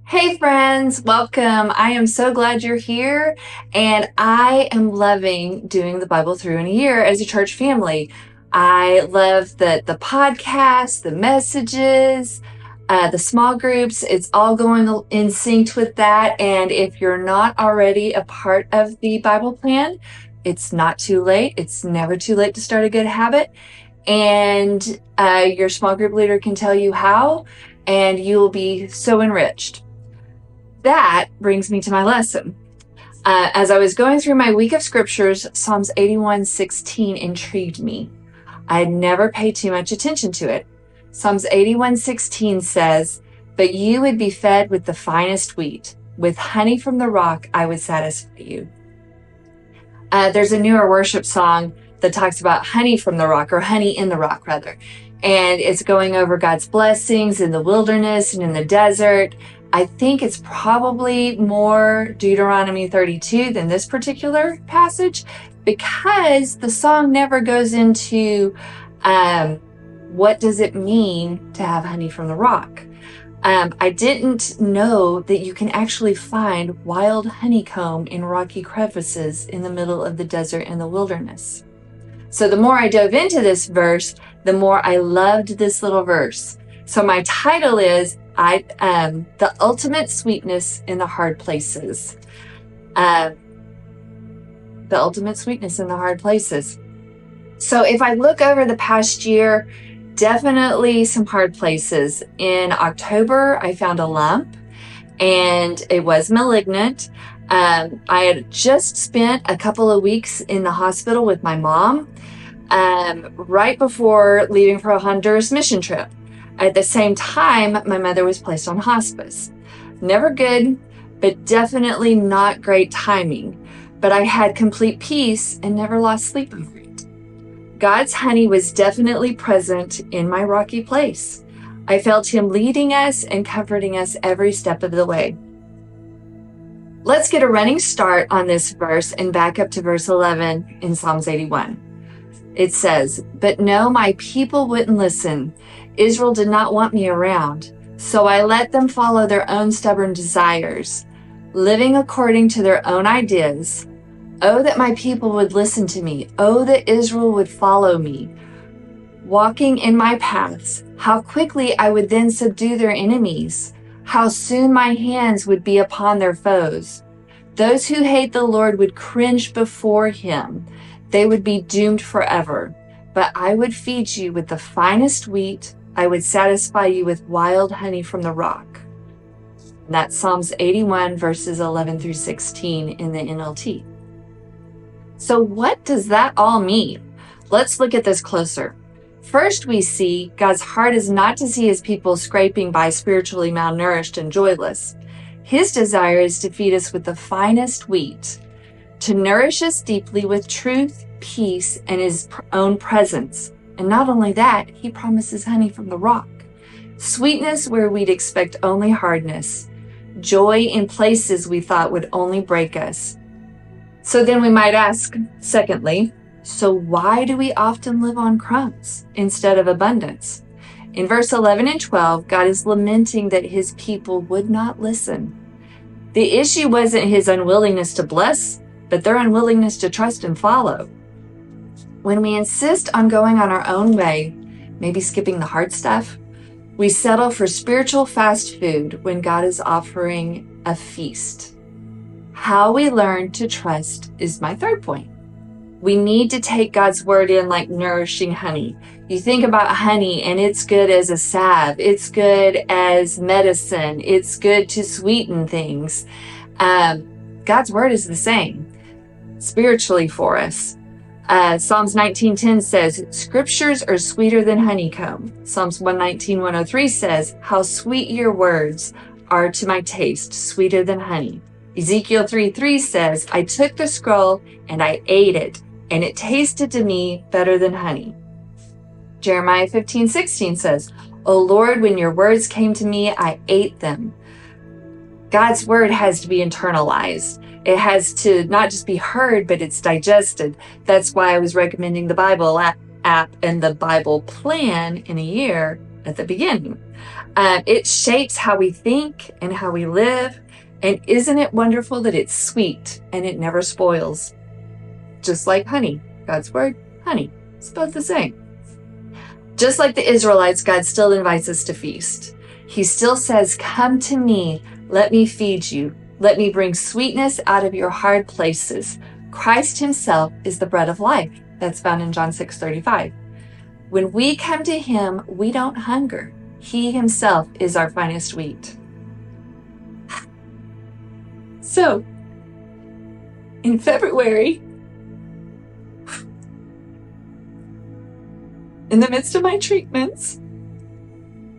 Hey friends, welcome. I am so glad you're here, and I am loving doing the Bible through in a year as a church family. I love the podcast, the messages, the small groups. It's all going in sync with that. And if you're not already a part of the Bible plan, it's not too late. It's never too late to start a good habit. And your small group leader can tell you how, and you'll be so enriched. That brings me to my lesson. As I was going through my week of scriptures, Psalms 81:16 intrigued me. I had never paid too much attention to it. Psalms 81:16 says, "But you would be fed with the finest wheat. With honey from the rock, I would satisfy you." There's a newer worship song that talks about honey from the rock, or honey in the rock, rather. And it's going over God's blessings in the wilderness and in the desert. I think it's probably more Deuteronomy 32 than this particular passage, because the song never goes into what does it mean to have honey from the rock. I didn't know that you can actually find wild honeycomb in rocky crevices in the middle of the desert and the wilderness. So the more I dove into this verse, the more I loved this little verse. So my title is The Ultimate Sweetness in the Hard Places. The ultimate sweetness in the hard places. So if I look over the past year, definitely some hard places. In October, I found a lump, and it was malignant. I had just spent a couple of weeks in the hospital with my mom, right before leaving for a Honduras mission trip. At the same time, my mother was placed on hospice. Never good, but definitely not great timing. But I had complete peace and never lost sleep over it. God's honey was definitely present in my rocky place. I felt Him leading us and comforting us every step of the way. Let's get a running start on this verse and back up to verse 11 in Psalms 81. It says, "But no, my people wouldn't listen. Israel did not want me around, so I let them follow their own stubborn desires, living according to their own ideas. Oh, that my people would listen to me. Oh, that Israel would follow me, walking in my paths. How quickly I would then subdue their enemies. How soon my hands would be upon their foes. Those who hate the Lord would cringe before Him. They would be doomed forever. But I would feed you with the finest wheat. I would satisfy you with wild honey from the rock." And that's Psalms 81, verses 11 through 16 in the NLT. So what does that all mean? Let's look at this closer. First, we see God's heart is not to see His people scraping by spiritually malnourished and joyless. His desire is to feed us with the finest wheat, to nourish us deeply with truth, peace, and His own presence. And not only that, He promises honey from the rock. Sweetness where we'd expect only hardness. Joy in places we thought would only break us. So then we might ask, secondly, so why do we often live on crumbs instead of abundance? In verse 11 and 12, God is lamenting that His people would not listen. The issue wasn't His unwillingness to bless, but their unwillingness to trust and follow. When we insist on going on our own way, maybe skipping the hard stuff, we settle for spiritual fast food when God is offering a feast. How we learn to trust is my third point. We need to take God's word in like nourishing honey. You think about honey, and it's good as a salve. It's good as medicine. It's good to sweeten things. God's word is the same spiritually for us. Psalms 19:10 says, "Scriptures are sweeter than honeycomb." Psalms 119:103 says, "How sweet your words are to my taste, sweeter than honey." Ezekiel 3:3 says, "I took the scroll and I ate it, and it tasted to me better than honey." Jeremiah 15:16 says, "O Lord, when your words came to me, I ate them." God's word has to be internalized. It has to not just be heard, but it's digested. That's why I was recommending the Bible app and the Bible plan in a year at the beginning. It shapes how we think and how we live. And isn't it wonderful that it's sweet and it never spoils? Just like honey, God's word, honey, it's both the same. Just like the Israelites, God still invites us to feast. He still says, come to me, let me feed you. Let me bring sweetness out of your hard places. Christ himself is the bread of life. That's found in John 6:35. When we come to him, we don't hunger. He himself is our finest wheat. So, in February, in the midst of my treatments,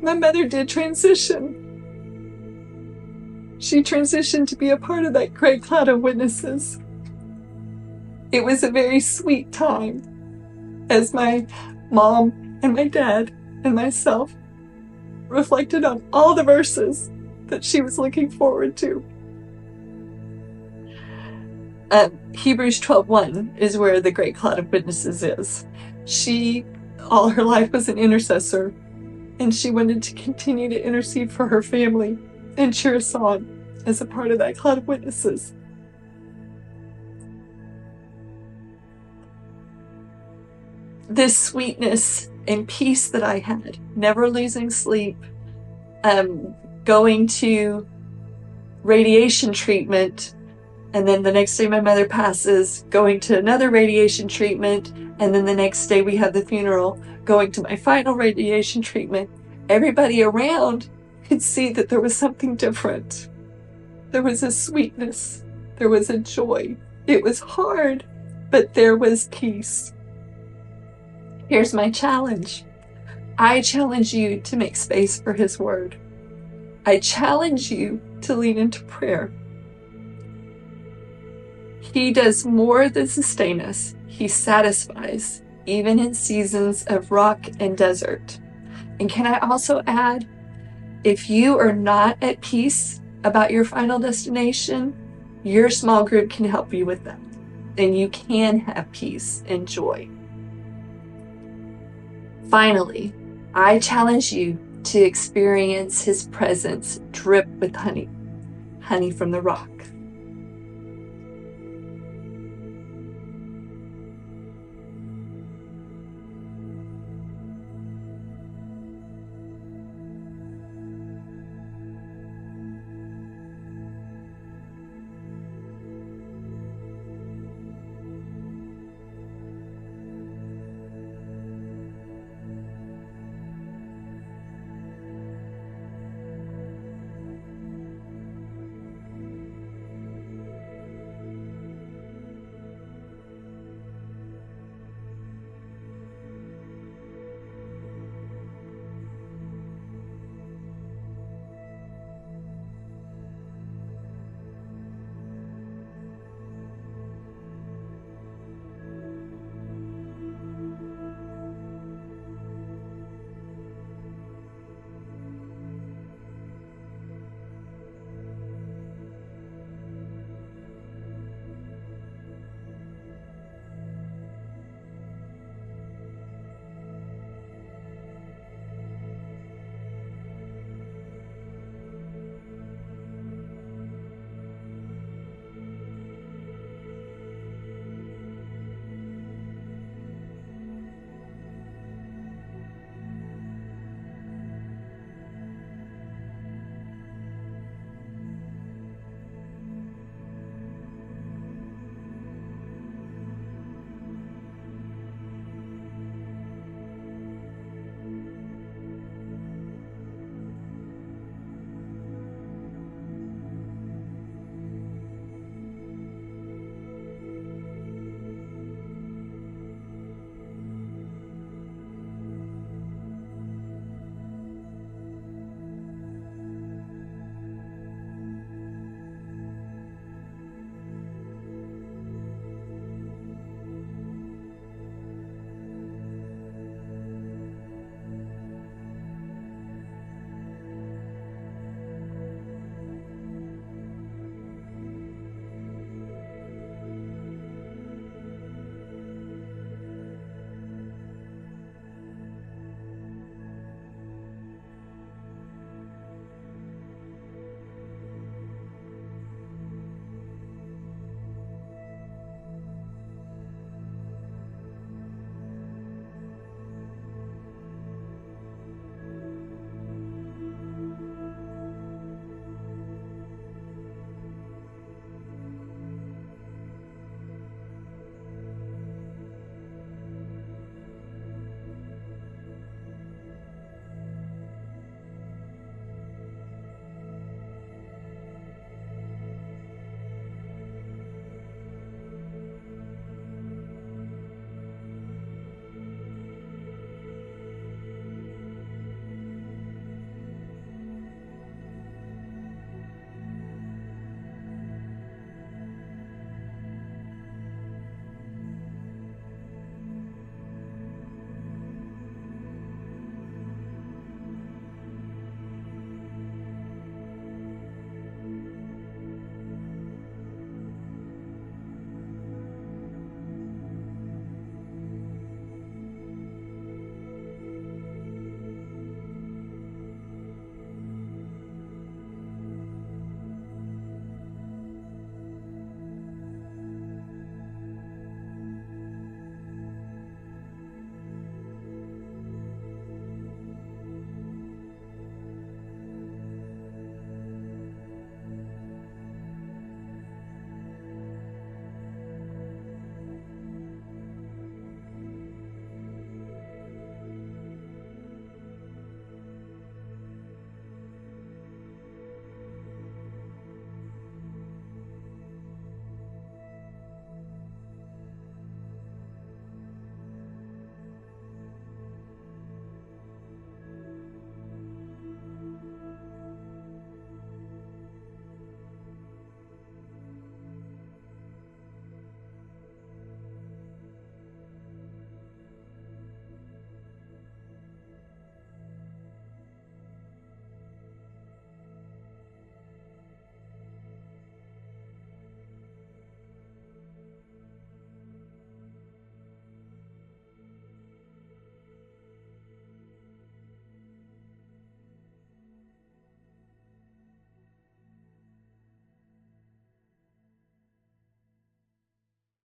my mother did transition. She transitioned to be a part of that great cloud of witnesses. It was a very sweet time as my mom and my dad and myself reflected on all the verses that she was looking forward to. Hebrews 12:1 is where the great cloud of witnesses is. She, all her life, was an intercessor, and she wanted to continue to intercede for her family and cheer us on as a part of that cloud of witnesses. This sweetness and peace that I had, never losing sleep, going to radiation treatment, and then the next day my mother passes, going to another radiation treatment, and then the next day we have the funeral, going to my final radiation treatment. Everybody around could see that there was something different. There was a sweetness. There was a joy. It was hard, but there was peace. Here's my challenge. I challenge you to make space for his word. I challenge you to lean into prayer. He does more than sustain us. He satisfies, even in seasons of rock and desert. And can I also add, if you are not at peace about your final destination, your small group can help you with that. And you can have peace and joy. Finally, I challenge you to experience his presence drip with honey from the rock.